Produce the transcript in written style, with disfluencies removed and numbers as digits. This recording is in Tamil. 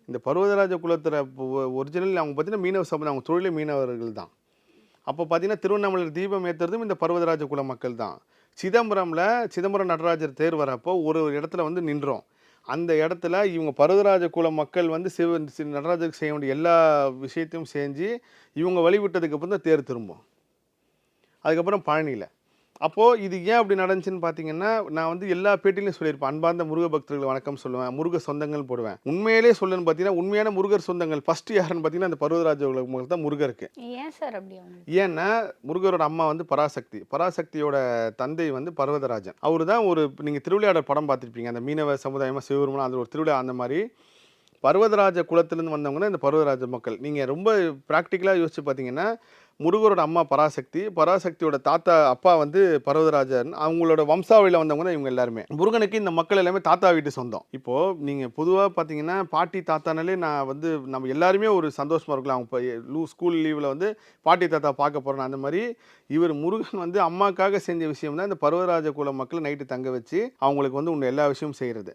இந்த பர்வதராஜ குலத்தில் ஒரிஜினல் அவங்க பார்த்தீங்கன்னா மீனவ சமுதாயம், அவங்க தொழிலே மீனவர்கள் தான். அப்போ பார்த்தீங்கன்னா திருவண்ணாமலையில் தீபம் ஏற்றுறதும் இந்த பர்வதராஜ குல மக்கள் தான். சிதம்பரம் நடராஜர் தேர் வரப்போ ஒரு இடத்துல வந்து நின்றோம். அந்த இடத்துல இவங்க பர்வதராஜ குல மக்கள் வந்து நடராஜருக்கு செய்ய வேண்டிய எல்லா விஷயத்தையும் செஞ்சு இவங்க வழிவிட்டதுக்கு அப்புறம் தான் தேர் திரும்பும். அதுக்கப்புறம் பழனியில். அப்போது இது ஏன் அப்படி நடந்துச்சுன்னு பார்த்தீங்கன்னா, நான் வந்து எல்லா பேட்டிலையும் சொல்லியிருப்பேன். அன்பார்ந்த முருக பக்தர்கள் வணக்கம் சொல்லுவேன். முருக சொந்தங்கள் போடுவேன். உண்மையிலே சொல்லணும்னு பார்த்தீங்கன்னா, உண்மையான முருகர் சொந்தங்கள் ஃபர்ஸ்ட் யாருன்னு பார்த்தீங்கன்னா, அந்த பர்வதராஜ குல தான் முருகருக்கு. ஏன் சார் அப்படி அவங்க? ஏன்னா, முருகரோட அம்மா வந்து பராசக்தி. பராசக்தியோட தந்தை வந்து பர்வதராஜன். அவரு தான் நீங்க திருவிளையாடல் படம் பார்த்துருப்பீங்க. அந்த மீனவ சமுதாயமா சிவபெருமான் அந்த ஒரு திருவிழா அந்த மாரி பர்வதராஜ குலத்திலேருந்து வந்தவங்க தான் இந்த பர்வதராஜ மக்கள். நீங்க ரொம்ப பிராக்டிகலா யோசிச்சு பார்த்தீங்கன்னா, முருகரோட அம்மா பராசக்தி, பராசக்தியோட அப்பா வந்து பர்வதராஜன். அவங்களோட வம்சாவளியில வந்தவங்க தான் இவங்க எல்லாருமே. முருகனுக்கு இந்த மக்கள் எல்லாமே தாத்தா வீட்டு சொந்தம். இப்போ நீங்க பொதுவா பார்த்தீங்கன்னா, பாட்டி தாத்தானாலே நான் வந்து நம்ம எல்லாருமே ஒரு சந்தோஷமா இருக்கலாம். அவங்க ஸ்கூல் லீவ்ல வந்து பாட்டி தாத்தா பார்க்க போறோம். அந்த மாரி இவர் முருகன் வந்து அம்மாக்காக செஞ்ச விஷயம் தான் இந்த பர்வதராஜ குல மக்கள் நைட்டு தங்க வச்சு, அவங்களுக்கு வந்து எல்லா விஷயமும் செய்றது.